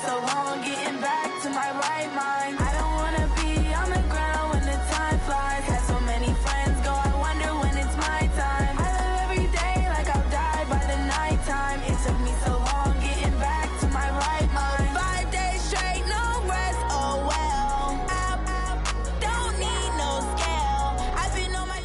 so long getting back to my right mind. I don't wanna be on the ground when the time flies. Had so many friends go, I wonder when it's my time. I live every day like I'll die by the nighttime. It took me so long getting back to my right mind. 5 days straight, no rest, oh well. Don't need no scale. I've been on my...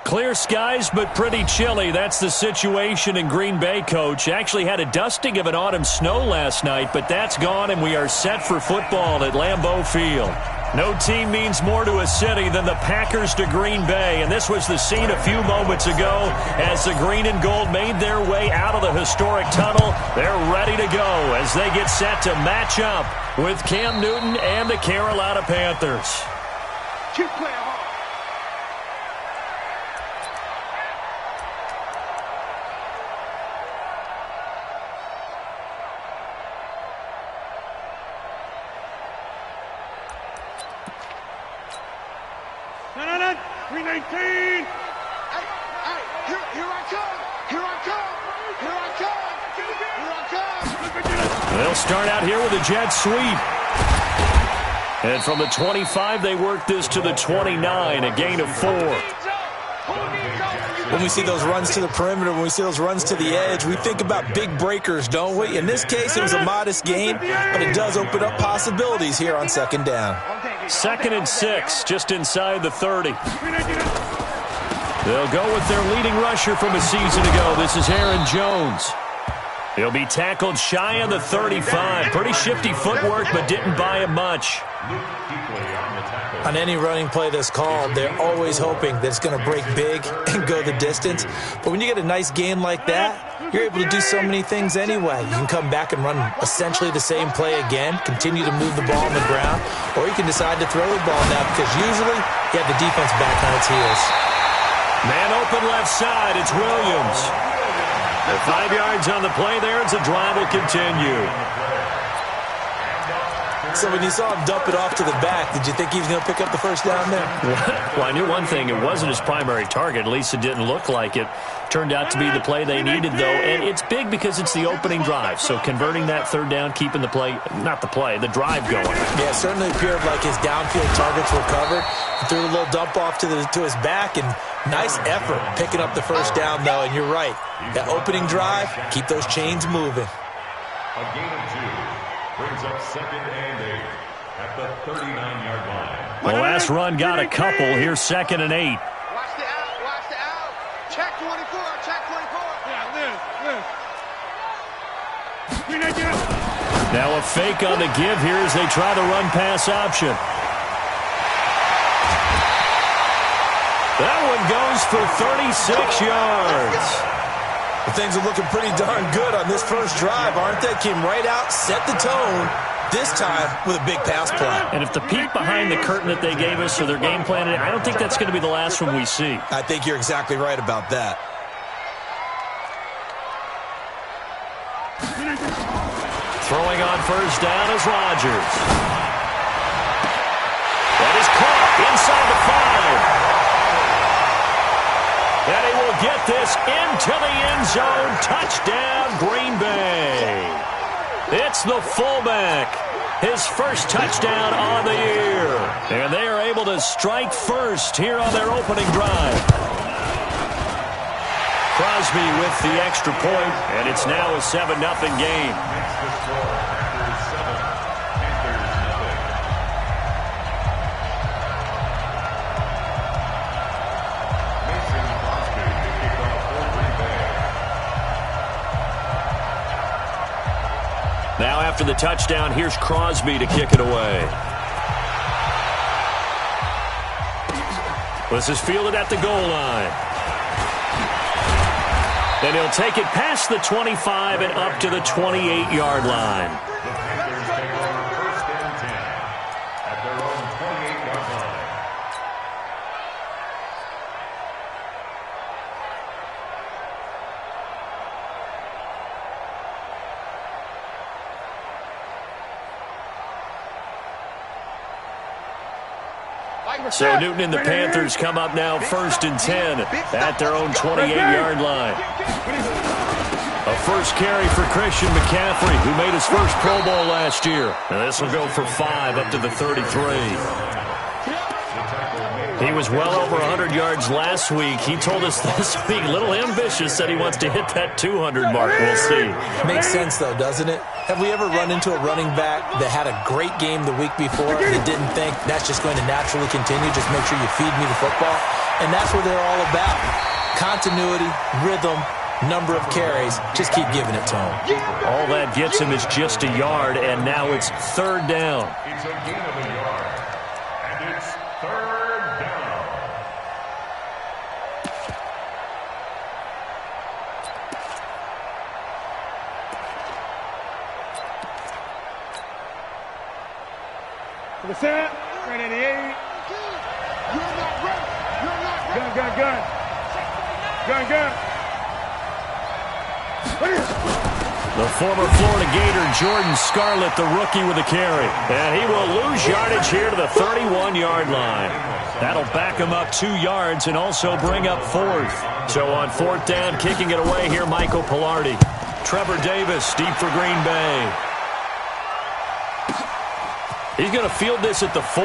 Clear skies, but pretty chilly. That's the situation in Green Bay, Coach. Actually had a dusting of an autumn snow last night, but that's gone, and we are set for football at Lambeau Field. No team means more to a city than the Packers to Green Bay, and this was the scene a few moments ago as the green and gold made their way out of the historic tunnel. They're ready to go as they get set to match up with Cam Newton and the Carolina Panthers. Keep playing hard. No, 319. Hey, here I come. Here I come. Here I come. Here I come. They'll start out here with a jet sweep. And from the 25, they work this to the 29, a gain of 4. When we see those runs to the perimeter, when we see those runs to the edge, we think about big breakers, don't we? In this case, it was a modest gain, but it does open up possibilities here on second down. 2nd and 6, just inside the 30. They'll go with their leading rusher from a season ago. This is Aaron Jones. He'll be tackled shy of the 35. Pretty shifty footwork, but didn't buy him much. On any running play that's called, they're always hoping that it's going to break big and go the distance. But when you get a nice game like that, you're able to do so many things anyway. You can come back and run essentially the same play again, continue to move the ball on the ground, or you can decide to throw the ball now because usually you have the defense back on its heels. Man open left side, it's Williams. 5 yards on the play there as the drive will continue. So when you saw him dump it off to the back, did you think he was going to pick up the first down there? Well, I knew one thing. It wasn't his primary target. At least it didn't look like it. Turned out to be the play they needed, though. And it's big because it's the opening drive. So converting that third down, keeping the play, not the play, the drive going. Yeah, it certainly appeared like his downfield targets were covered. He threw a little dump off to his back, and nice effort picking up the first down, though. And you're right. That opening drive, keep those chains moving. A gain of 2. Brings up 2nd and 8 at the 39-yard line. The last run got a couple. Here's 2nd and 8. Watch the out. Watch the out. Check 24. Check 24. Yeah, live. Now a fake on the give here as they try the run-pass option. That one goes for 36 yards. Well, things are looking pretty darn good on this first drive, aren't they? Came right out, set the tone, this time with a big pass play. And if the peek behind the curtain that they gave us or their game plan, I don't think that's going to be the last one we see. I think you're exactly right about that. Throwing on first down is Rodgers. That is caught inside the 5. And he will get this into the end zone. Touchdown, Green Bay. It's the fullback. His first touchdown on the year. And they are able to strike first here on their opening drive. Crosby with the extra point, and it's now a 7-0 game. Now after the touchdown, here's Crosby to kick it away. This is fielded at the goal line. And he'll take it past the 25 and up to the 28-yard line. So Newton and the Panthers come up now 1st and 10 at their own 28-yard line. A first carry for Christian McCaffrey, who made his first Pro Bowl last year. And this will go for 5 up to the 33. He was well over 100 yards last week. He told us this week, a little ambitious, said he wants to hit that 200 mark. We'll see. Makes sense, though, doesn't it? Have we ever run into a running back that had a great game the week before and didn't think that's just going to naturally continue? Just make sure you feed me the football. And that's what they're all about. Continuity, rhythm, number of carries. Just keep giving it to him. All that gets him is just a yard, and now it's 3rd down. It's a gain of a yard. And it's 3rd down. To the set. Right 88. You're not ready. You're not ready. Gun. Gun. The former Florida Gator, Jordan Scarlett, the rookie with a carry. And he will lose yardage here to the 31-yard line. That'll back him up 2 yards and also bring up 4th. So on 4th down, kicking it away here, Michael Pilardi. Trevor Davis, deep for Green Bay. He's going to field this at the 4.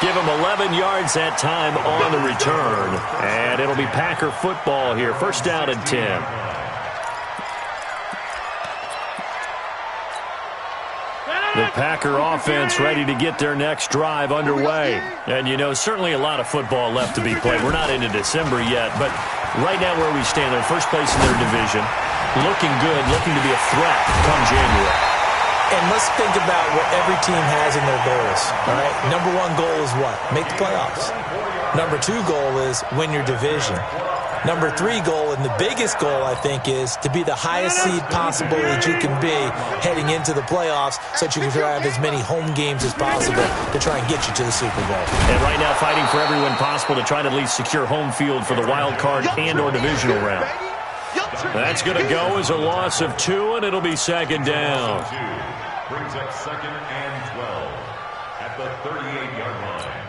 Give him 11 yards that time on the return. And it'll be Packer football here. 1st down and 10. The Packer offense ready to get their next drive underway. And, you know, certainly a lot of football left to be played. We're not into December yet, but right now where we stand, they're first place in their division. Looking good, looking to be a threat come January. And let's think about what every team has in their goals, all right? Number 1 goal is what? Make the playoffs. Number 2 goal is win your division. Number 3 goal, and the biggest goal, I think, is to be the highest seed possible that you can be heading into the playoffs so that you can have as many home games as possible to try and get you to the Super Bowl. And right now fighting for every win possible to try to at least secure home field for the wild card and or divisional round. That's going to go as a loss of 2, and it'll be 2nd down. Brings up 2nd and 12 at the 38-yard line.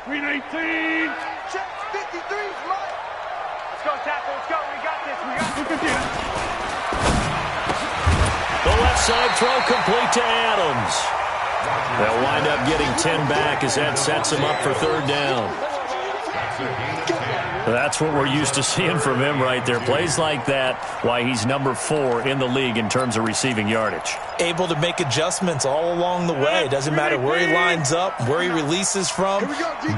319. Check 53's right. Let's go, tackle. Let's go. We got this. The left side throw complete to Adams. They'll wind up getting 10 back as that sets him up for 3rd down. That's what we're used to seeing from him right there. Plays like that, why he's number 4 in the league in terms of receiving yardage. Able to make adjustments all along the way. Doesn't matter where he lines up, where he releases from.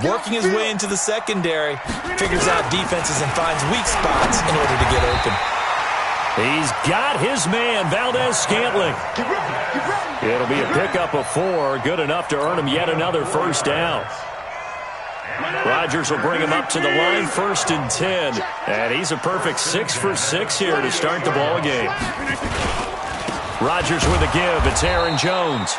Working his way into the secondary. Figures out defenses and finds weak spots in order to get open. He's got his man, Valdez-Scantling. It'll be a pickup of 4. Good enough to earn him yet another 1st down. Rodgers will bring him up to the line, 1st and 10. And he's a perfect 6 for 6 here to start the ball game. Rodgers with a give. It's Aaron Jones.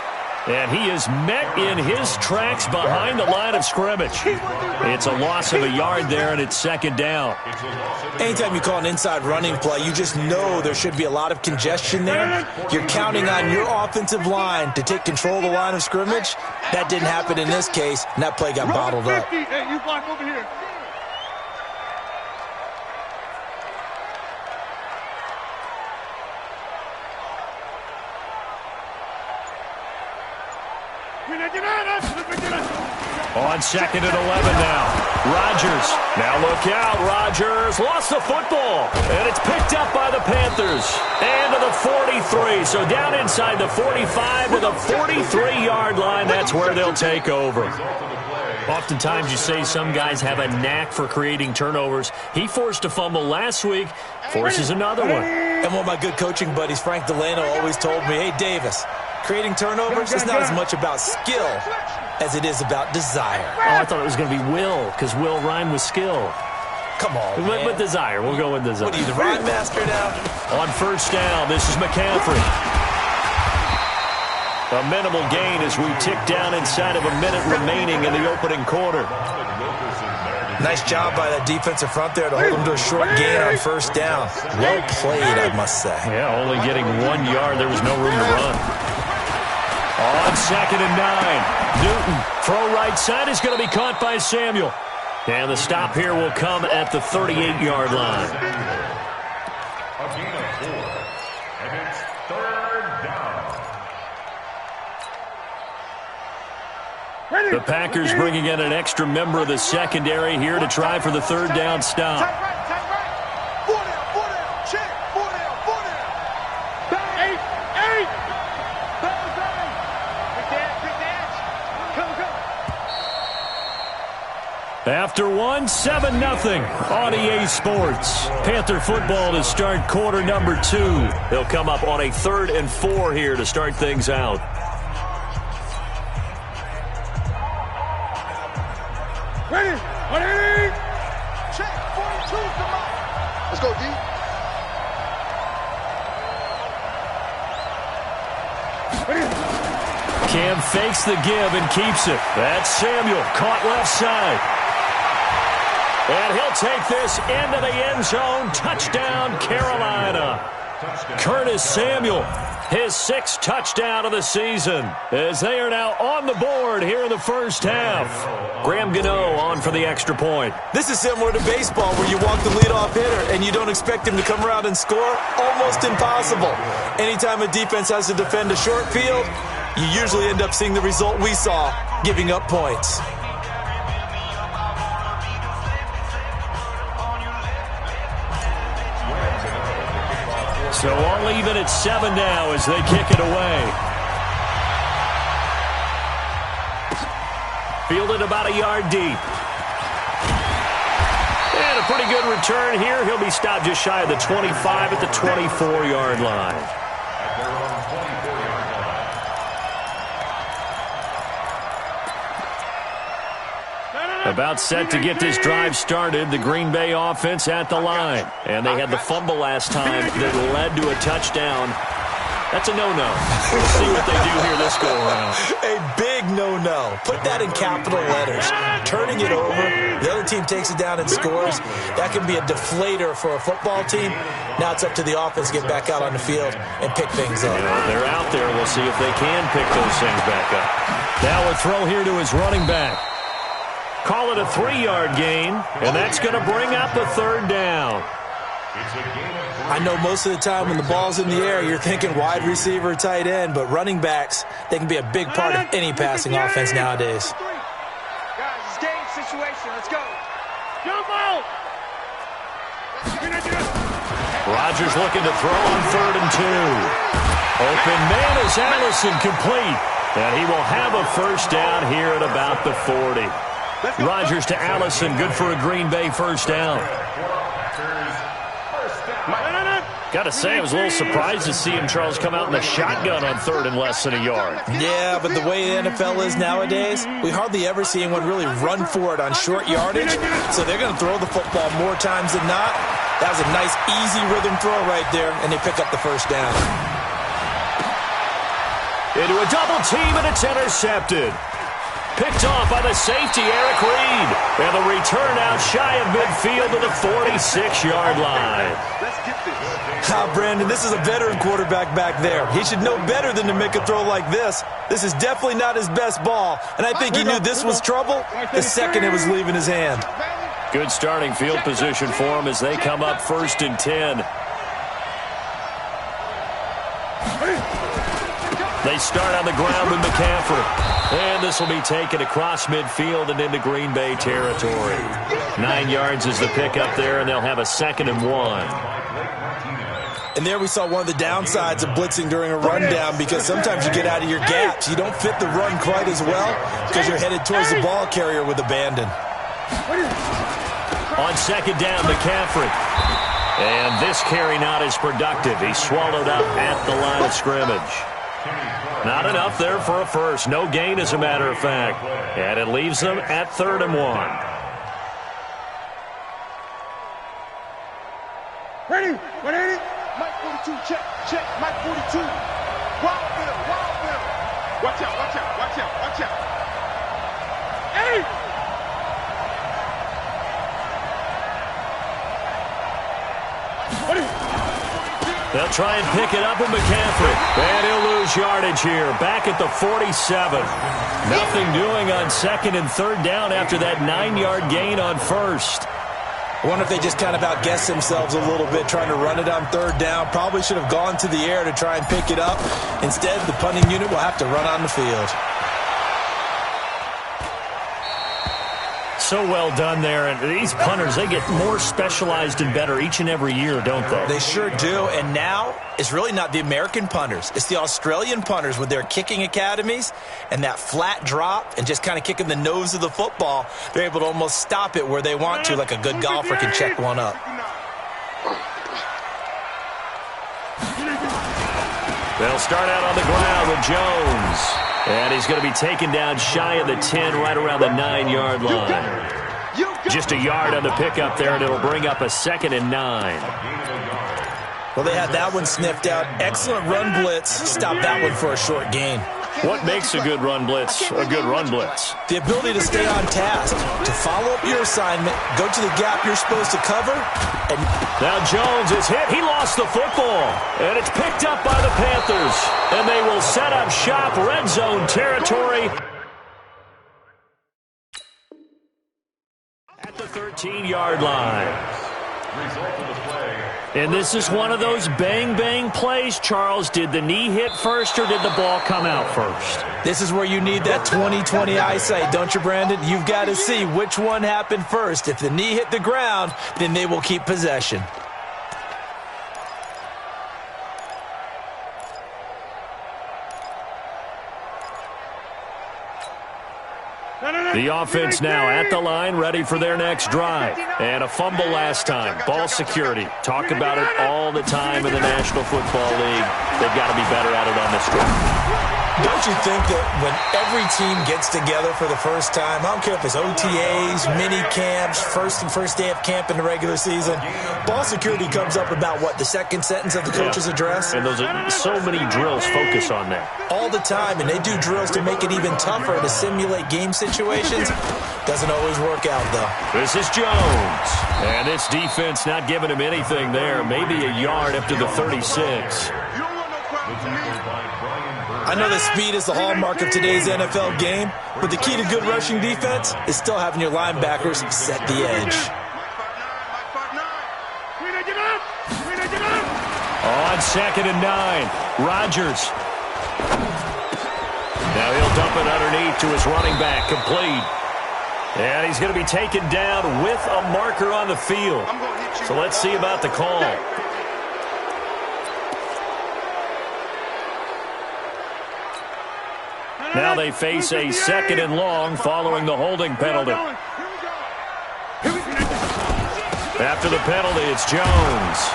And he is met in his tracks behind the line of scrimmage. It's a loss of a yard there, and it's 2nd down. Anytime you call an inside running play, you just know there should be a lot of congestion there. You're counting on your offensive line to take control of the line of scrimmage. That didn't happen in this case, and that play got bottled up. Hey, you block over here. On 2nd and 11 now. Rodgers. Now look out. Rodgers lost the football. And it's picked up by the Panthers. And to the 43. So down inside the 45 to the 43-yard line. That's where they'll take over. Oftentimes you say some guys have a knack for creating turnovers. He forced a fumble last week. Forces another one. And one of my good coaching buddies, Frank Delano, always told me, hey, Davis, creating turnovers is not as much about skill as it is about desire. Oh, I thought it was going to be will, because will rhyme with skill. Come on, man. With desire. We'll go with desire. What are you, the rhyme master now? On 1st down, this is McCaffrey. A minimal gain as we tick down inside of a minute remaining in the opening quarter. Nice job by that defensive front there to hold him to a short gain on 1st down. Well played, I must say. Yeah, only getting 1 yard. There was no room to run. On 2nd and 9, Newton, throw right side is going to be caught by Samuel. And the stop here will come at the 38-yard line. A gain of 4. And it's 3rd down. The Packers bringing in an extra member of the secondary here to try for the 3rd down stop. Tight right. 4 down. Check. 4 down. Bang. 8. Bang. Quick dash. Come. After 1, 7-0 on EA Sports. Panther football to start quarter number 2. They'll come up on a 3rd and 4 here to start things out. Ready. Check. 42. Come on. Let's go, D. Cam fakes the give and keeps it. That's Samuel, caught left side. And he'll take this into the end zone. Touchdown, Carolina. Curtis Samuel, his 6th touchdown of the season, as they are now on the board here in the first half. Graham Gano on for the extra point. This is similar to baseball where you walk the leadoff hitter and you don't expect him to come around and score. Almost impossible. Anytime a defense has to defend a short field, you usually end up seeing the result we saw, giving up points. So all even at 7 now as they kick it away. Fielded about a yard deep. And a pretty good return here. He'll be stopped just shy of the 25 at the 24-yard line. At their own 24-yard line. About set to get this drive started, the Green Bay offense at the line. And they had the fumble last time that led to a touchdown. That's a no-no. We'll see what they do here this go-around. A big no-no. Put that in capital letters. Turning it over, the other team takes it down and scores. That can be a deflator for a football team. Now it's up to the offense to get back out on the field and pick things up. They're out there. We'll see if they can pick those things back up. Now a throw here to his running back. Call it a 3-yard gain, and that's going to bring up a 3rd down. I know most of the time when the ball's in the air, you're thinking wide receiver, tight end, but running backs, they can be a big part of any passing offense nowadays. Guys, it's game situation. Let's go. Jump out. Rodgers looking to throw on 3rd and 2. Open man is Allison, complete. And he will have a first down here at about the 40. Rodgers to Allison, good for a Green Bay first down. Got to say, I was a little surprised to see him, Charles, come out in the shotgun on 3rd and less than a yard. Yeah, but the way the NFL is nowadays, we hardly ever see anyone really run for it on short yardage. So they're going to throw the football more times than not. That was a nice, easy rhythm throw right there, and they pick up the first down. Into a double team, and it's intercepted. Picked off by the safety, Eric Reed. And the return out shy of midfield to the 46-yard line. Let's get this. Brandon, this is a veteran quarterback back there. He should know better than to make a throw like this. This is definitely not his best ball. And I think he knew this was trouble the second it was leaving his hand. Good starting field position for him as they come up 1st and 10. They start on the ground with McCaffrey. And this will be taken across midfield and into Green Bay territory. 9 yards is the pickup there, and they'll have a 2nd and 1. And there we saw one of the downsides of blitzing during a rundown, because sometimes you get out of your gaps. You don't fit the run quite as well because you're headed towards the ball carrier with abandon. On 2nd down, McCaffrey. And this carry not as productive. He's swallowed up at the line of scrimmage. Not enough there for a first. No gain, as a matter of fact. And it leaves them at 3rd and 1. Ready? 180. Mike 42, check. Mike 42. Wild Bill. Watch out. Hey! They'll try and pick it up with McCaffrey. And he'll lose yardage here. Back at the 47. Nothing doing on 2nd and 3rd down after that 9-yard gain on 1st. I wonder if they just kind of outguessed themselves a little bit trying to run it on third down. Probably should have gone to the air to try and pick it up. Instead, the punting unit will have to run on the field. So well done there. And these punters, they get more specialized and better each and every year, don't they? They sure do. And now it's really not the American punters. It's the Australian punters with their kicking academies and that flat drop and just kind of kicking the nose of the football. They're able to almost stop it where they want to, like a good golfer can check one up. They'll start out on the ground with Jones. And he's going to be taken down shy of the 10, right around the 9-yard line. Just a yard on the pickup there, and it'll bring up a 2nd and 9. Well, they had that one sniffed out. Excellent run blitz. Stop that one for a short gain. What makes a good run blitz a good run blitz? The ability to stay on task, to follow up your assignment, go to the gap you're supposed to cover. And now Jones is hit. He lost the football, and it's picked up by the Panthers. And they will set up shop, red zone territory at the 13-yard line. Result of the play. And this is one of those bang-bang plays, Charles. Did the knee hit first or did the ball come out first? This is where you need that 20/20 eyesight, don't you, Brandon? You've got to see which one happened first. If the knee hit the ground, then they will keep possession. The offense now at the line, ready for their next drive. And a fumble last time. Ball security. Talk about it all the time in the National Football League. They've got to be better at it on this drive. Don't you think that when every team gets together for the first time, I don't care if it's OTAs, mini camps, first day of camp in the regular season, ball security comes up about, what, the second sentence of the coach's address? And those are so many drills focus on that. All the time, and they do drills to make it even tougher to simulate game situations. Doesn't always work out, though. This is Jones. And this defense not giving him anything there. Maybe a yard up to the 36. I know that speed is the hallmark of today's NFL game, but the key to good rushing defense is still having your linebackers set the edge. On 2nd and 9, Rodgers. Now he'll dump it underneath to his running back, complete. And he's going to be taken down with a marker on the field. So let's see about the call. Now they face a 2nd and long following the holding penalty. After the penalty, it's Jones.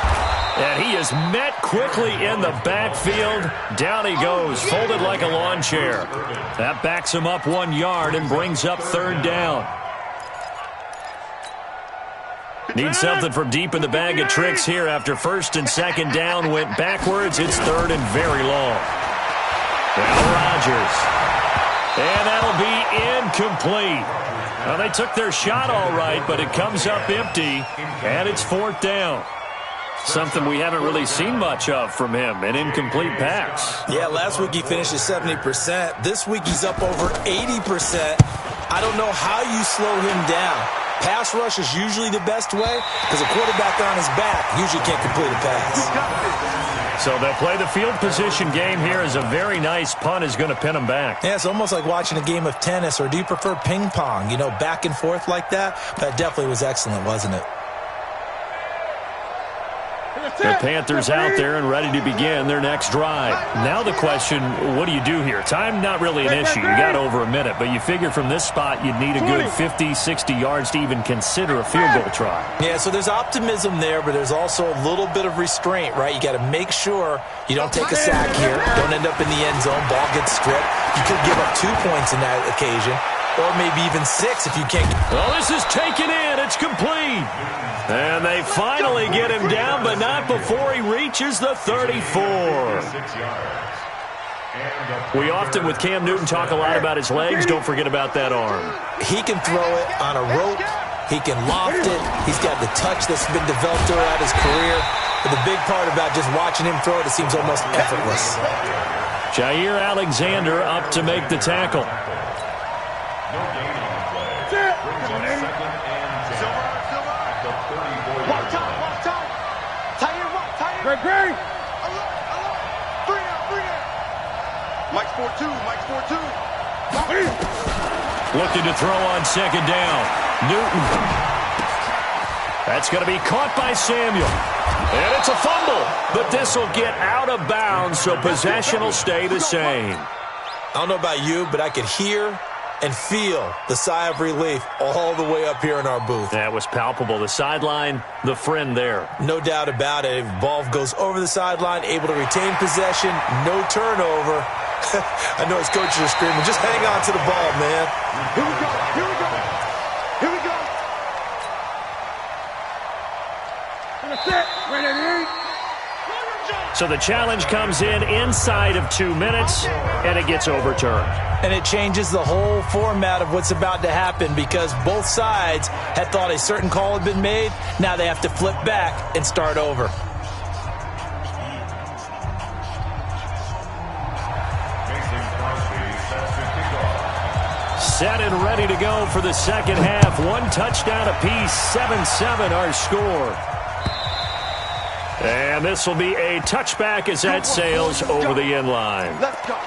And he is met quickly in the backfield. Down he goes, folded like a lawn chair. That backs him up 1 yard and brings up 3rd down. Need something from deep in the bag of tricks here after 1st and 2nd down went backwards. It's 3rd and very long. Now Rodgers. And that'll be incomplete. Well, they took their shot all right, but it comes up empty, and it's 4th down. Something we haven't really seen much of from him, an incomplete pass. Yeah, last week he finished at 70%. This week he's up over 80%. I don't know how you slow him down. Pass rush is usually the best way because a quarterback on his back usually can't complete a pass. So they'll play the field position game here as a very nice punt is going to pin them back. Yeah, it's almost like watching a game of tennis, or do you prefer ping pong? You know, back and forth like that? That definitely was excellent, wasn't it? The Panthers out there and ready to begin their next drive. Now the question, what do you do here? Time not really an issue. You got over a minute, but you figure from this spot you'd need a good 50, 60 yards to even consider a field goal try. Yeah, so there's optimism there, but there's also a little bit of restraint, right? You got to make sure you don't take a sack here, don't end up in the end zone, ball gets stripped. You could give up 2 points in that occasion, or maybe even 6 if you can't. Well, this is taken in. It's complete. And they finally get him down, but not before he reaches the 34. We often, with Cam Newton, talk a lot about his legs. Don't forget about that arm. He can throw it on a rope. He can loft it. He's got the touch that's been developed throughout his career. But the big part about just watching him throw it, it seems almost effortless. Jair Alexander up to make the tackle. Green. Three down. Mike's 4-2. Mike's 4-2. Looking to throw on second down. Newton. That's going to be caught by Samuel. And it's a fumble. But this will get out of bounds, so possession will stay the same. I don't know about you, but I could hear and feel the sigh of relief all the way up here in our booth. That was palpable. The sideline, the friend there. No doubt about it. If the ball goes over the sideline, able to retain possession, no turnover. I know his coaches are screaming, just hang on to the ball, man. Here we go. Here we go. Here we go. So the challenge comes in inside of 2 minutes, and it gets overturned. And it changes the whole format of what's about to happen because both sides had thought a certain call had been made. Now they have to flip back and start over. Set and ready to go for the second half. One touchdown apiece, 7-7 our score. And this will be a touchback as that sails over the end line. Let's go.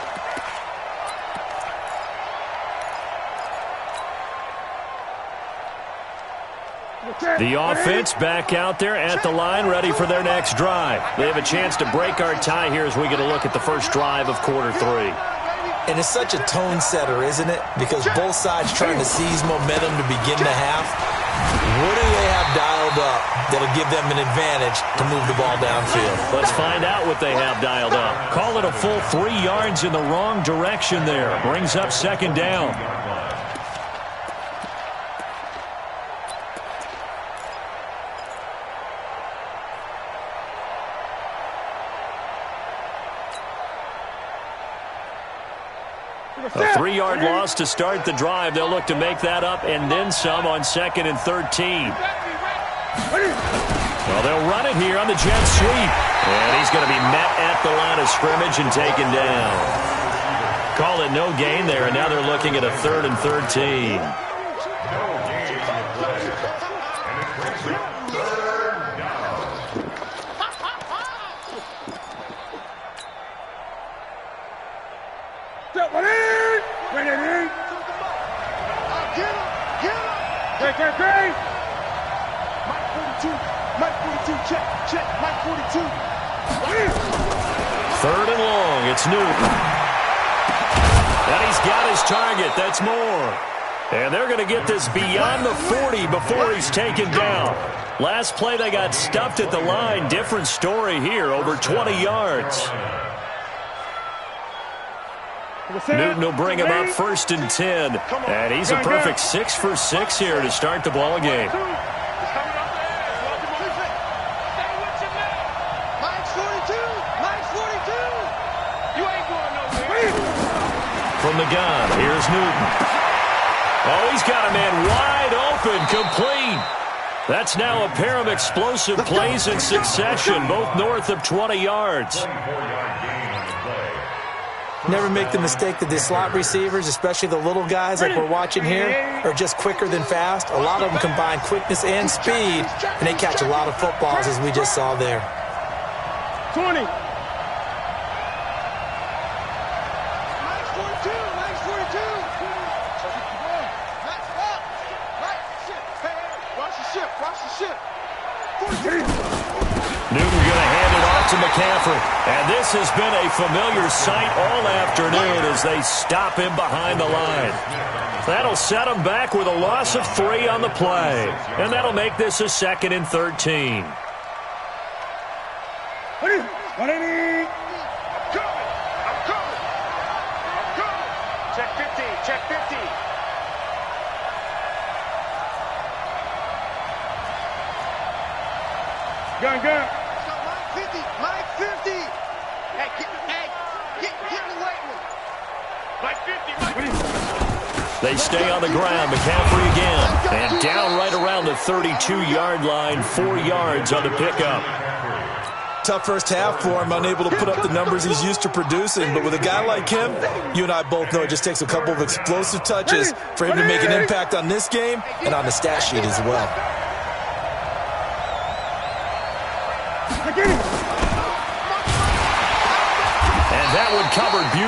The offense back out there at the line, ready for their next drive. They have a chance to break our tie here as we get a look at the first drive of quarter 3. And it's such a tone setter, isn't it? Because both sides trying to seize momentum to begin the half. What do they have dialed up that'll give them an advantage to move the ball downfield? Let's find out what they have dialed up. Call it a full 3 yards in the wrong direction there. Brings up second down. A 3-yard loss to start the drive. They'll look to make that up and then some on 2nd and 13. Well, they'll run it here on the jet sweep. And he's going to be met at the line of scrimmage and taken down. Call it no gain there, and now they're looking at a 3rd and 13. Mike 42, check, Mike 42. 3rd and long, it's Newton. And he's got his target, that's more. And they're going to get this beyond the 40 before he's taken down. Last play they got stuffed at the line, different story here, over 20 yards. Newton will bring him up 1st and 10. And he's a perfect 6 for 6 here to start the ball game. From the gun, here's Newton. Oh, he's got a man wide open, complete. That's now a pair of explosive plays in succession, both north of 20 yards. Never make the mistake that the slot receivers, especially the little guys like we're watching here, are just quicker than fast. A lot of them combine quickness and speed, and they catch a lot of footballs, as we just saw there. 20. Newton going to hand it off to McCaffrey. And this has been a familiar sight all afternoon as they stop him behind the line. That'll set him back with a loss of 3 on the play. And that'll make this a 2nd and 13. Check 50, check 50. Gun. Mike 50, Mike 50. Hey, get away with it. Mike 50. They stay on the ground. McCaffrey again. And down right around the 32-yard line. 4 yards on the pickup. Tough first half for him, unable to put up the numbers he's used to producing. But with a guy like him, you and I both know it just takes a couple of explosive touches for him to make an impact on this game and on the stat sheet as well.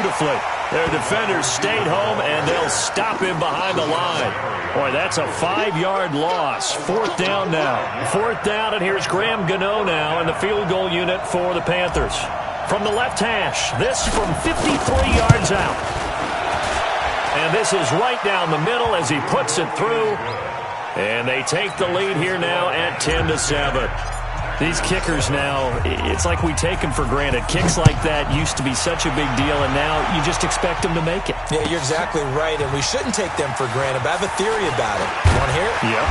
beautifully. Their defenders stayed home, and they'll stop him behind the line. Boy, that's a 5-yard loss. 4th down now. 4th down, and here's Graham Gano now in the field goal unit for the Panthers. From the left hash, this from 53 yards out. And this is right down the middle as he puts it through. And they take the lead here now at 10-7. These kickers now, it's like we take them for granted. Kicks like that used to be such a big deal, and now you just expect them to make it. Yeah, you're exactly right, and we shouldn't take them for granted, but I have a theory about it. You want to hear it? Yep.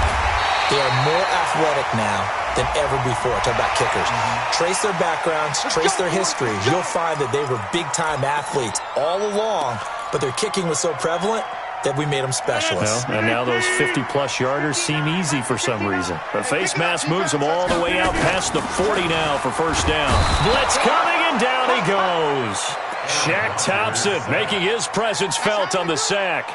They are more athletic now than ever before. Talk about kickers. Trace their backgrounds, trace their history. You'll find that they were big-time athletes all along, but their kicking was so prevalent that we made them specialists. Well, and now those 50-plus yarders seem easy for some reason. The face mask moves them all the way out past the 40 now for first down. Blitz coming, and down he goes. Shaq Thompson making his presence felt on the sack.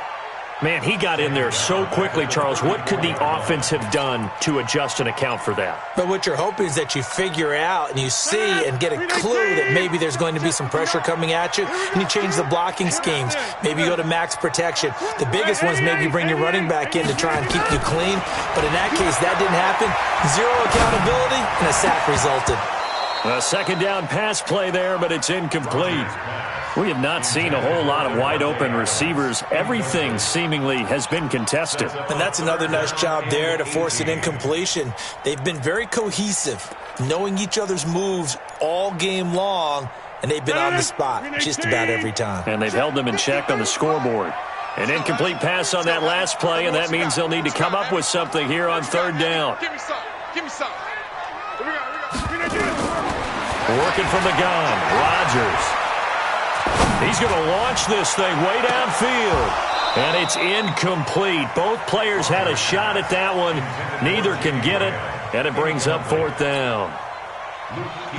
Man, he got in there so quickly, Charles. What could the offense have done to adjust and account for that? But what you're hoping is that you figure out and you see and get a clue that maybe there's going to be some pressure coming at you, and you change the blocking schemes. Maybe you go to max protection. The biggest one is maybe bring your running back in to try and keep you clean. But in that case, that didn't happen. 0 accountability, and a sack resulted. A second down pass play there, but it's incomplete. We have not seen a whole lot of wide-open receivers. Everything seemingly has been contested. And that's another nice job there to force an incompletion. They've been very cohesive, knowing each other's moves all game long, and they've been on the spot just about every time. And they've held them in check on the scoreboard. An incomplete pass on that last play, and that means they'll need to come up with something here on 3rd down. Give me some. Give me some. Working from the gun, Rodgers. He's going to launch this thing way downfield. And it's incomplete. Both players had a shot at that one. Neither can get it. And it brings up 4th down.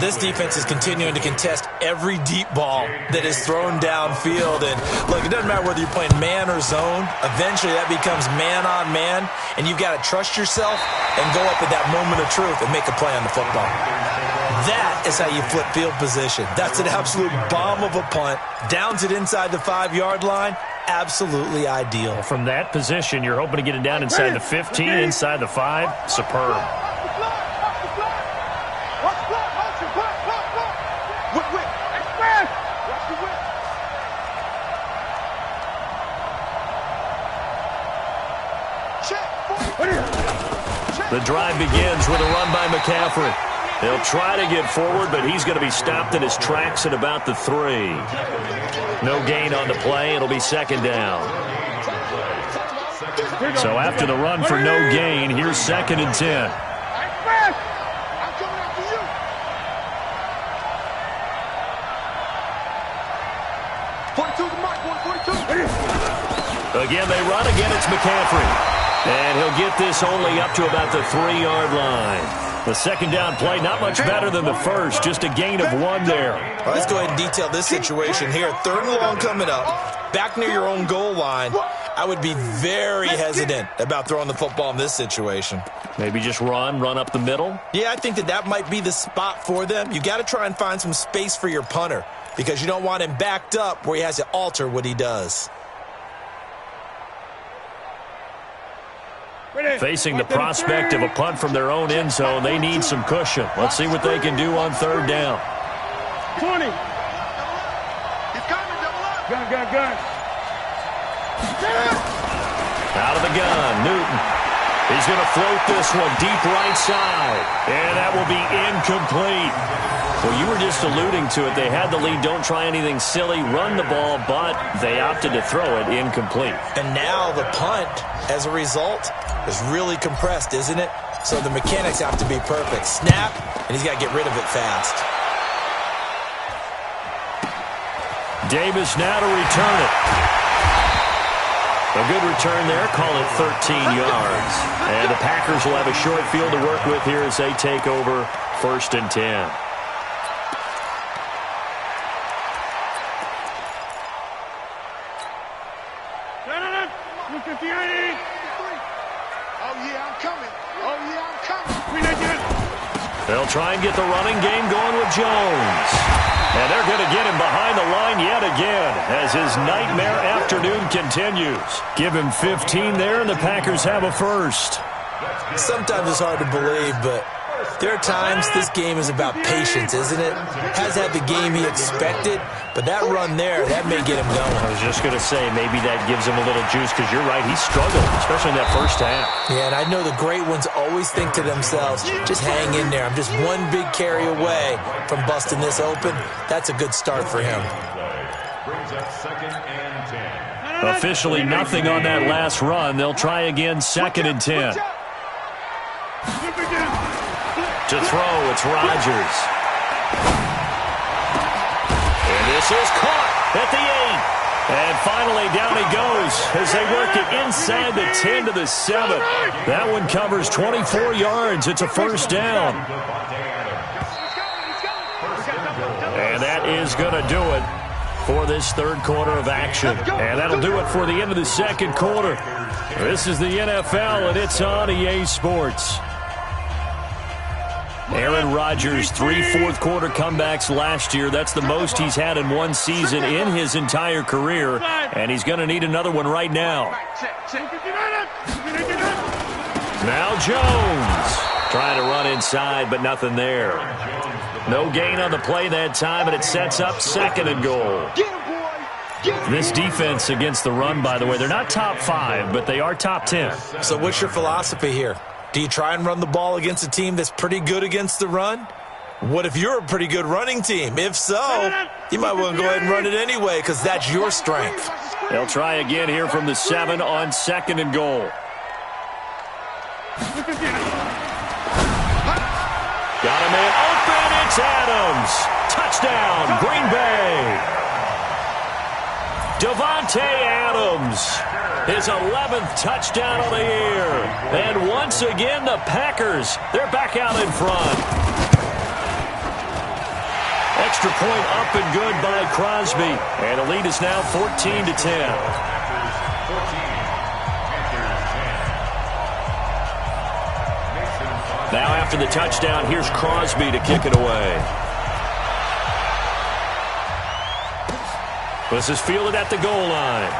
This defense is continuing to contest every deep ball that is thrown downfield. And look, it doesn't matter whether you're playing man or zone. Eventually that becomes man on man. And you've got to trust yourself and go up at that moment of truth and make a play on the football. That is how you flip field position. That's an absolute bomb of a punt. Downs it inside the 5-yard line. Absolutely ideal. From that position, you're hoping to get it down inside the 15, inside the 5. Superb. The drive begins with a run by McCaffrey. He'll try to get forward, but he's going to be stopped in his tracks at about the 3. No gain on the play. It'll be 2nd down. So after the run for no gain, here's 2nd and 10. Again, they run. Again, it's McCaffrey. And he'll get this only up to about the 3-yard line. The 2nd down play, not much better than the first. Just a gain of 1 there. Well, let's go ahead and detail this situation here. 3rd and long coming up. Back near your own goal line. I would be very hesitant about throwing the football in this situation. Maybe just run up the middle? Yeah, I think that might be the spot for them. You got to try and find some space for your punter because you don't want him backed up where he has to alter what he does. Facing the prospect of a punt from their own end zone, they need some cushion. Let's see what they can do on 3rd down. 20. He's coming, double up. Gun. Out of the gun, Newton. He's going to float this one deep right side. And that will be incomplete. Well, you were just alluding to it. They had the lead. Don't try anything silly. Run the ball, but they opted to throw it incomplete. And now the punt, as a result, is really compressed, isn't it? So the mechanics have to be perfect. Snap, and he's got to get rid of it fast. Davis now to return it. A good return there. Call it 13 yards. And the Packers will have a short field to work with here as they take over 1st and 10. They'll try and get the running game going with Jones. And they're going to get him behind the line yet again as his nightmare afternoon continues. Give him 15 there, and the Packers have a first. Sometimes it's hard to believe, but there are times this game is about patience, isn't it? Has had the game he expected, but that run there, that may get him going. I was just going to say, maybe that gives him a little juice, because you're right, he struggled, especially in that first half. Yeah, and I know the great ones always think to themselves, just hang in there. I'm just one big carry away from busting this open. That's a good start for him. Brings up 2nd and 10. Officially nothing on that last run. They'll try again, 2nd and 10. To throw, it's Rodgers. And this is caught at the 8. And finally, down he goes as they work it inside the 10 to the 7. That one covers 24 yards. It's a first down. And that is going to do it for this third quarter of action. And that'll do it for the end of the second quarter. This is the NFL, and it's on EA Sports. Aaron Rodgers, 3 fourth-quarter comebacks last year. That's the most he's had in one season in his entire career, and he's going to need another one right now. Now Jones trying to run inside, but nothing there. No gain on the play that time, and it sets up 2nd and goal. This defense against the run, by the way, they're not top 5, but they are top 10. So what's your philosophy here? Do you try and run the ball against a team that's pretty good against the run? What if you're a pretty good running team? If so, you might want to go ahead and run it anyway because that's your strength. They'll try again here from the 7 on 2nd and goal. Got a man open. It's Adams. Touchdown, Green Bay. Davante Adams, his 11th touchdown of the year. And once again, the Packers, they're back out in front. Extra point up and good by Crosby. And the lead is now 14 to 10. Now after the touchdown, here's Crosby to kick it away. This is fielded at the goal line.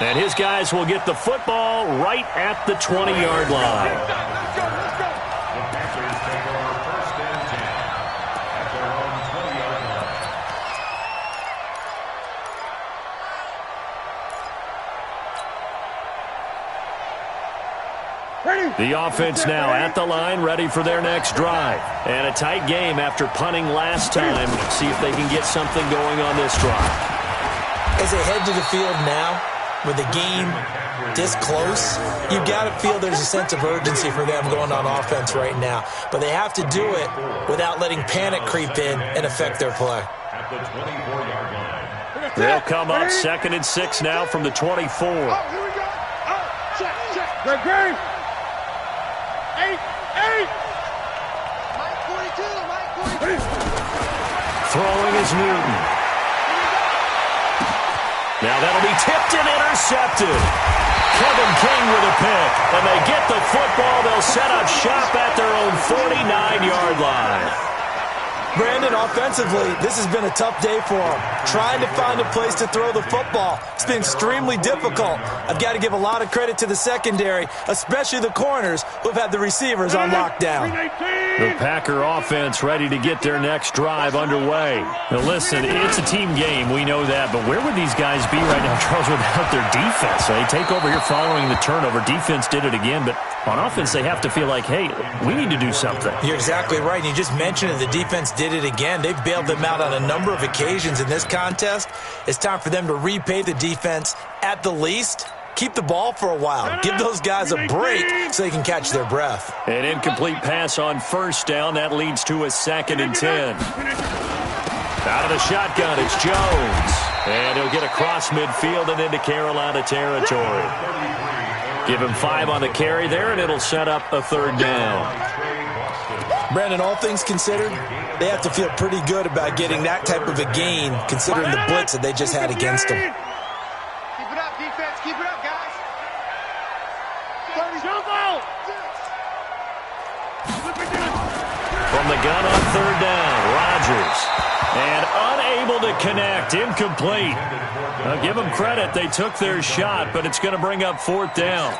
And his guys will get the football right at the 20-yard line. The Packers take over 1st and 10 at their own 20-yard line. The offense now at the line, ready for their next drive. And a tight game after punting last time. See if they can get something going on this drive. As they head to the field now, with the game this close, you've got to feel there's a sense of urgency for them going on offense right now. But they have to do it without letting panic creep in and affect their play. At the 24-yard line. They'll come up 2nd and 6 now from the 24. Oh, here we go. Oh, check. Great. 8. Mike 42. Throwing is Newton. Now that'll be tipped and intercepted. Kevin King with a pick. And they get the football. They'll set up shop at their own 49-yard line. Brandon, offensively, this has been a tough day for him. Trying to find a place to throw the football. It's been extremely difficult. I've got to give a lot of credit to the secondary, especially the corners who've had the receivers on lockdown. The Packer offense ready to get their next drive underway. Now listen, it's a team game, we know that, but where would these guys be right now, Charles, without their defense? They take over here following the turnover. Defense did it again, but on offense they have to feel like, hey, we need to do something. You're exactly right, and you just mentioned it. The defense did it again. They've bailed them out on a number of occasions in this contest. It's time for them to repay the defense at the least. Keep the ball for a while. Give those guys a break so they can catch their breath. An incomplete pass on first down. That leads to a 2nd and 10. Out of the shotgun, it's Jones. And he'll get across midfield and into Carolina territory. Give him 5 on the carry there, and it'll set up a 3rd down. Brandon, all things considered, they have to feel pretty good about getting that type of a gain, considering the blitz that they just had against them. Keep it up, defense. Keep it up, guys. From the gun on 3rd down, Rodgers. And unable to connect. Incomplete. Now, give them credit. They took their shot, but it's going to bring up 4th down.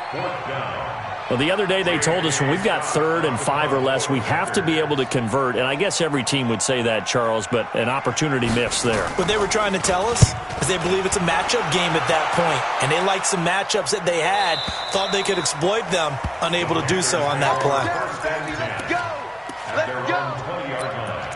Well, the other day they told us when we've got 3rd and 5 or less, we have to be able to convert. And I guess every team would say that, Charles, but an opportunity missed there. What they were trying to tell us is they believe it's a matchup game at that point. And they liked some matchups that they had, thought they could exploit them, unable to do so on that play. Let's go. Let's go. 20-yard line.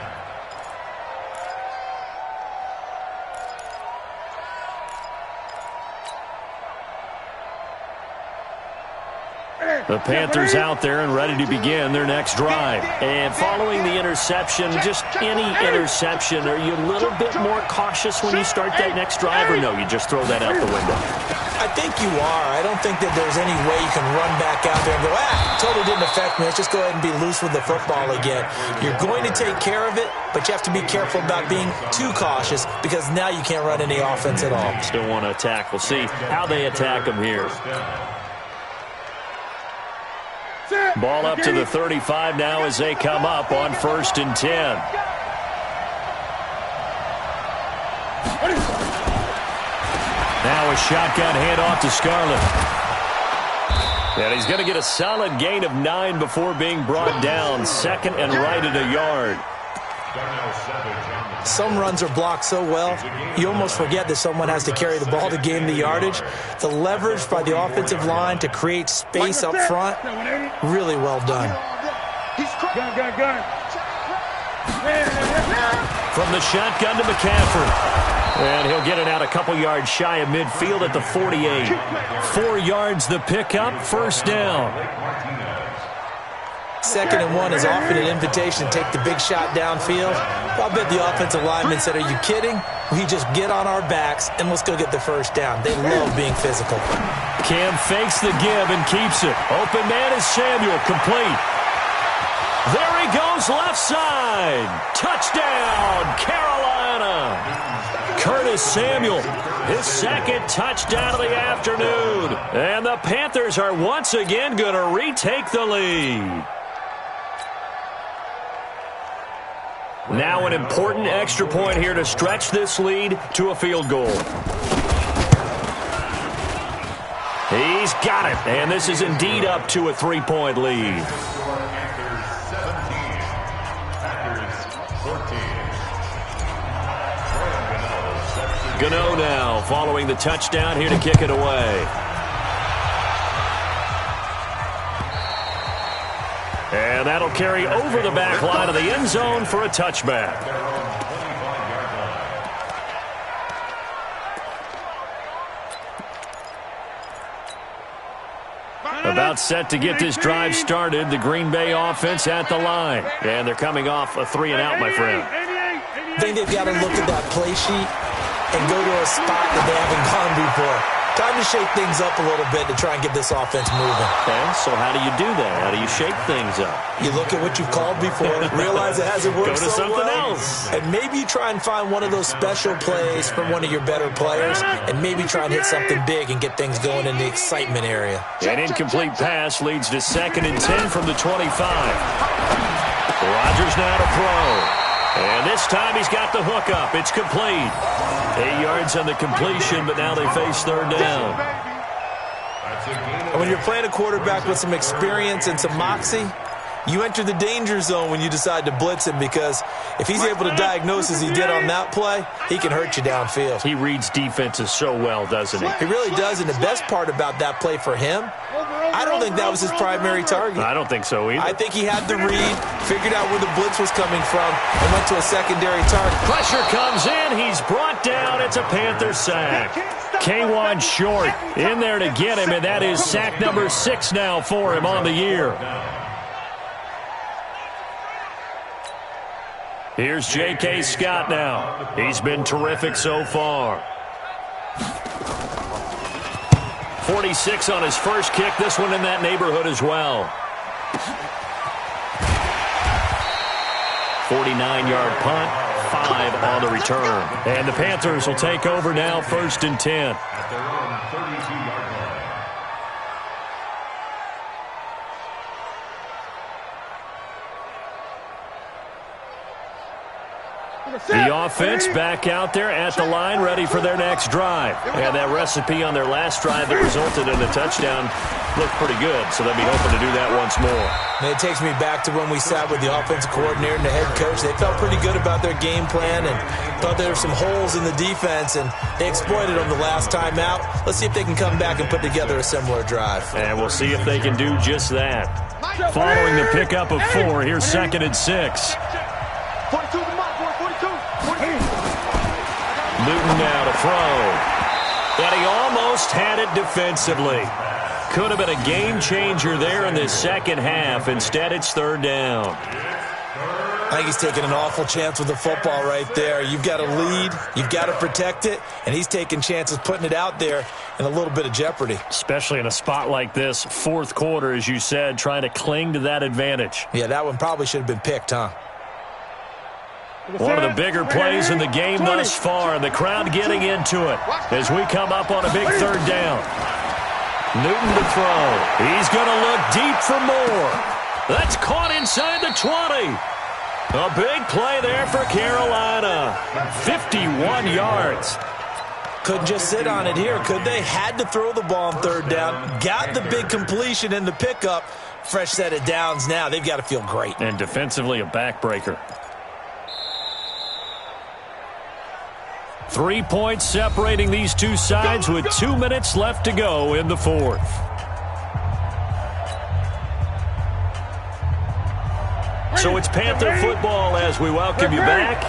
The Panthers out there and ready to begin their next drive. And following the interception, just any interception, are you a little bit more cautious when you start that next drive, or no, you just throw that out the window? I think you are. I don't think that there's any way you can run back out there and go, totally didn't affect me. Let's just go ahead and be loose with the football again. You're going to take care of it, but you have to be careful about being too cautious because now you can't run any offense at all. Still want to attack. We'll see how they attack them here. Ball up to the 35 now as they come up on 1st and 10. Now a shotgun handoff to Scarlett. And he's going to get a solid gain of 9 before being brought down. 2nd and right at a yard. Some runs are blocked so well, you almost forget that someone has to carry the ball to gain the yardage. The leverage by the offensive line to create space up front, really well done. From the shotgun to McCaffrey. And he'll get it out a couple yards shy of midfield at the 48. 4 yards the pickup, 1st down. 2nd and 1 is often an invitation to take the big shot downfield. I'll bet the offensive lineman said, are you kidding? We just get on our backs and let's go get the 1st down. They love being physical. Cam fakes the give and keeps it. Open man is Samuel, complete. There he goes, left side. Touchdown, Carolina. Curtis Samuel, his 2nd touchdown of the afternoon. And the Panthers are once again going to retake the lead. Now an important extra point here to stretch this lead to a field goal. He's got it, and this is indeed up to a 3-point lead. Panthers 17, Packers 14. Gano now following the touchdown here to kick it away. And that'll carry over the back line of the end zone for a touchback. About set to get this drive started, the Green Bay offense at the line. And they're coming off a 3-and-out, my friend. I think they've got to look at that play sheet and go to a spot that they haven't gone before. Time to shake things up a little bit to try and get this offense moving. Okay, so how do you do that? How do you shake things up? You look at what you've called before, realize it hasn't worked so so something well, else. and maybe you try and find one of those special plays from one of your better players, and maybe try and hit something big and get things going in the excitement area. An incomplete pass leads to 2nd and 10 from the 25. Rodgers now to throw. And this time he's got the hook up. It's complete. 8 yards on the completion, but now they face 3rd down. And when you're playing a quarterback with some experience and some moxie, you enter the danger zone when you decide to blitz him, because if he's able to diagnose as he did on that play, he can hurt you downfield. He reads defenses so well, doesn't he? He really does, and the best part about that play for him, I don't think that was his primary target. I don't think so either. I think he had the read, figured out where the blitz was coming from, and went to a secondary target. Pressure comes in. He's brought down. It's a Panther sack. K1 short in there to get him, and that is sack number 6 now for him on the year. Here's J.K. Scott now. He's been terrific so far. 46 on his first kick. This one in that neighborhood as well. 49-yard punt, 5 on the return. And the Panthers will take over now, 1st and 10. At their own 32-yard line. The offense back out there at the line, ready for their next drive. And that recipe on their last drive that resulted in a touchdown looked pretty good, so they'll be hoping to do that once more. And it takes me back to when we sat with the offensive coordinator and the head coach. They felt pretty good about their game plan and thought there were some holes in the defense, and they exploited them the last time out. Let's see if they can come back and put together a similar drive. And we'll see if they can do just that. Following the pickup of 4, here's 2nd and 6. 42 to mark, 42. Newton now to throw. And he almost had it defensively. Could have been a game changer there in this second half. Instead, it's 3rd down. I think he's taking an awful chance with the football right there. You've got to lead, you've got to protect it, and he's taking chances putting it out there in a little bit of jeopardy. Especially in a spot like this, 4th quarter, as you said, trying to cling to that advantage. Yeah, that one probably should have been picked, huh? One of the bigger plays in the game thus far, and the crowd getting into it as we come up on a big 3rd down. Newton to throw. He's going to look deep for more. That's caught inside the 20. A big play there for Carolina. 51 yards. Couldn't just sit on it here, could they? Had to throw the ball on 3rd down. Got the big completion in the pickup. Fresh set of downs now. They've got to feel great. And defensively, a backbreaker. 3 points separating these two sides with 2 minutes left to go in the 4th. So it's Panther football as we welcome you back.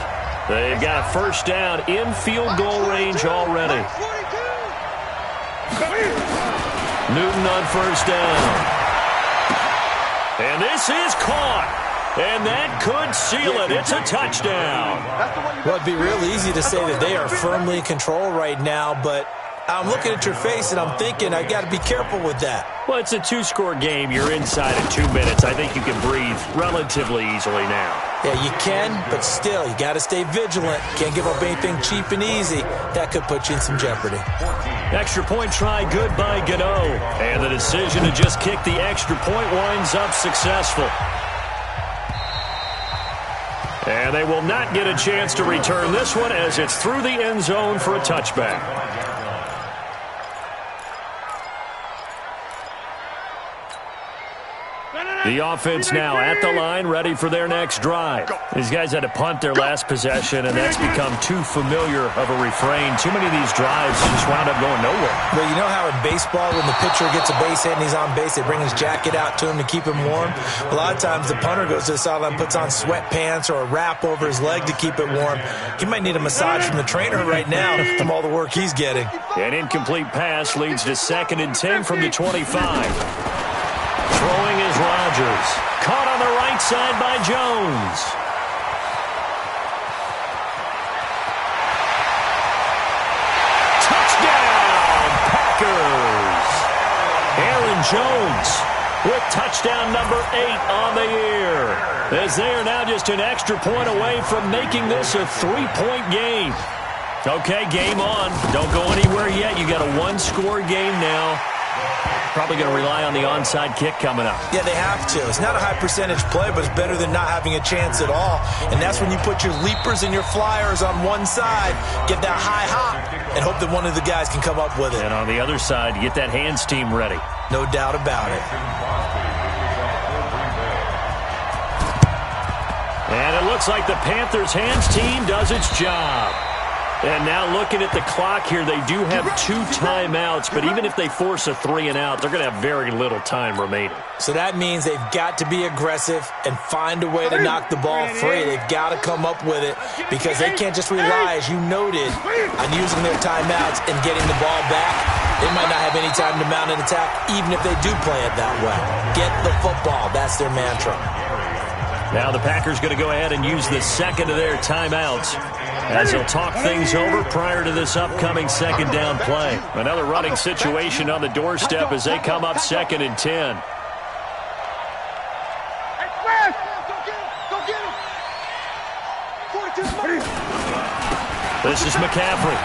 They've got a 1st down in field goal range already. Newton on 1st down. And this is caught. And that could seal it. It's a touchdown. Well, it'd be real easy to say that they are firmly in control right now, but I'm looking at your face and I'm thinking I got to be careful with that. Well, it's a 2-score game. You're inside in 2 minutes. I think you can breathe relatively easily now. Yeah, you can, but still, you got to stay vigilant. Can't give up anything cheap and easy. That could put you in some jeopardy. Extra point try good by Gano. And the decision to just kick the extra point winds up successful. And they will not get a chance to return this one as it's through the end zone for a touchback. The offense now at the line, ready for their next drive. These guys had to punt their last possession, and that's become too familiar of a refrain. Too many of these drives just wound up going nowhere. Well, you know how in baseball, when the pitcher gets a base hit and he's on base, they bring his jacket out to him to keep him warm? A lot of times the punter goes to the sideline, puts on sweatpants or a wrap over his leg to keep it warm. He might need a massage from the trainer right now from all the work he's getting. An incomplete pass leads to 2nd and 10 from the 25. Throwing is Rodgers. Caught on the right side by Jones. Touchdown, Packers. Aaron Jones with touchdown number 8 on the year. As they are now just an extra point away from making this a 3-point game. Okay, game on. Don't go anywhere yet. You got a 1-score game now. Probably going to rely on the onside kick coming up. Yeah, they have to. It's not a high percentage play, but it's better than not having a chance at all. And that's when you put your leapers and your flyers on one side, get that high hop, and hope that one of the guys can come up with it. And on the other side, get that hands team ready. No doubt about it. And it looks like the Panthers' hands team does its job. And now looking at the clock here, they do have 2 timeouts, but even if they force a 3-and-out, they're going to have very little time remaining. So that means they've got to be aggressive and find a way to knock the ball free. They've got to come up with it because they can't just rely, as you noted, on using their timeouts and getting the ball back. They might not have any time to mount an attack, even if they do play it that way. Get the football. That's their mantra. Now the Packers going to go ahead and use the 2nd of their timeouts as they'll talk things over prior to this upcoming 2nd down play. Another running situation on the doorstep as they come up 2nd and 10. This is McCaffrey.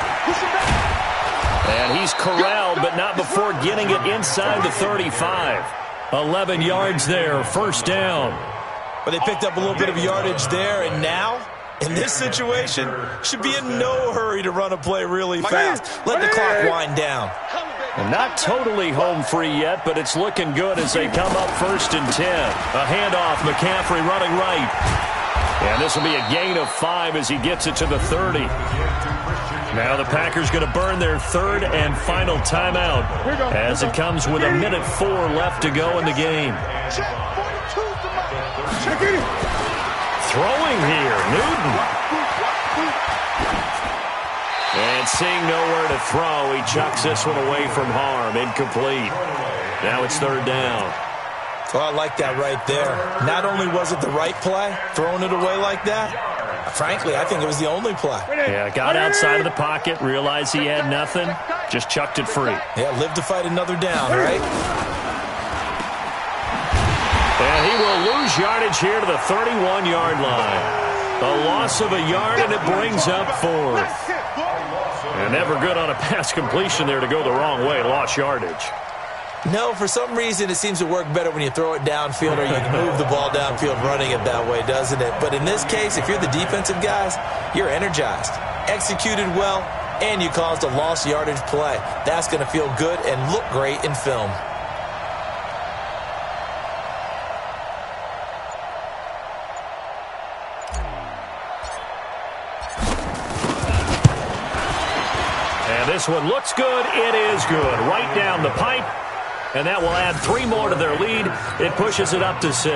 And he's corralled, but not before getting it inside the 35. 11 yards there, 1st down. But they picked up a little bit of yardage there, and now In this situation, should be in no hurry to run a play really fast. Let the clock wind down. And not totally home free yet, but it's looking good as they come up 1st and 10. A handoff, McCaffrey running right. And this will be a gain of 5 as he gets it to the 30. Now the Packers going to burn their 3rd and final timeout as it comes with 1:04 left to go in the game. Throwing here, Newton. And seeing nowhere to throw, he chucks this one away from harm. Incomplete. Now it's 3rd down. Well, I like that right there. Not only was it the right play, throwing it away like that, frankly, I think it was the only play. Yeah, got outside of the pocket, realized he had nothing, just chucked it free. Yeah, live to fight another down, right? And he will lose yardage here to the 31-yard line. A loss of a yard, and it brings up 4th. And never good on a pass completion there to go the wrong way. Lost yardage. No, for some reason, it seems to work better when you throw it downfield or you can move the ball downfield running it that way, doesn't it? But in this case, if you're the defensive guys, you're energized, executed well, and you caused a lost yardage play. That's going to feel good and look great in film. And this one looks good. It is good. Right down the pipe. And that will add 3 more to their lead. It pushes it up to 6.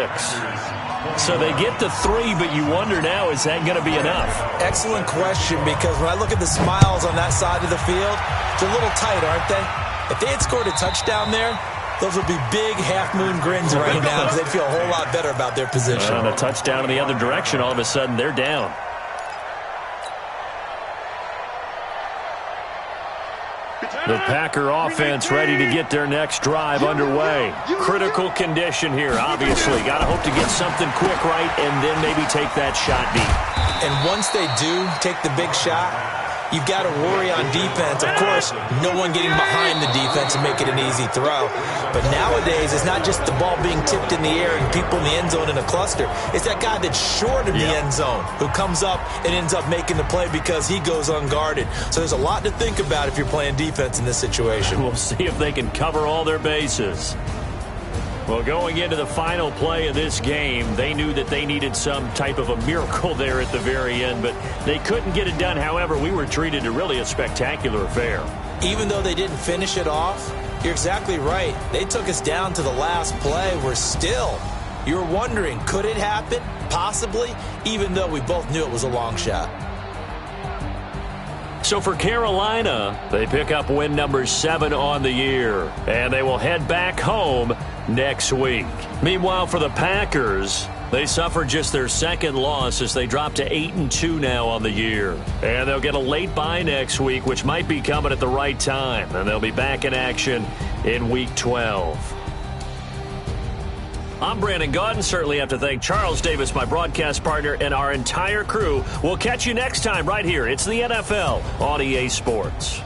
So they get to 3, but you wonder now, is that going to be enough? Excellent question, because when I look at the smiles on that side of the field, they're a little tight, aren't they? If they had scored a touchdown there, those would be big half-moon grins right now because they'd feel a whole lot better about their position. And a touchdown in the other direction, all of a sudden they're down. The Packer offense ready to get their next drive underway. Critical condition here, obviously. Got to hope to get something quick right and then maybe take that shot deep. And once they do take the big shot, you've got to worry on defense. Of course, no one getting behind the defense and make it an easy throw. But nowadays, it's not just the ball being tipped in the air and people in the end zone in a cluster. It's that guy that's short of the end zone who comes up and ends up making the play because he goes unguarded. So there's a lot to think about if you're playing defense in this situation. We'll see if they can cover all their bases. Well, going into the final play of this game, they knew that they needed some type of a miracle there at the very end, but they couldn't get it done. However, we were treated to really a spectacular affair. Even though they didn't finish it off, you're exactly right. They took us down to the last play. You're wondering, could it happen? Possibly, even though we both knew it was a long shot. So for Carolina, they pick up win number 7 on the year, and they will head back home next week. Meanwhile, for the Packers, they suffered just their 2nd loss as they drop to 8-2 now on the year. And they'll get a late bye next week, which might be coming at the right time, and they'll be back in action in Week 12. I'm Brandon Gaudin. Certainly have to thank Charles Davis, my broadcast partner, and our entire crew. We'll catch you next time right here. It's the NFL on EA Sports.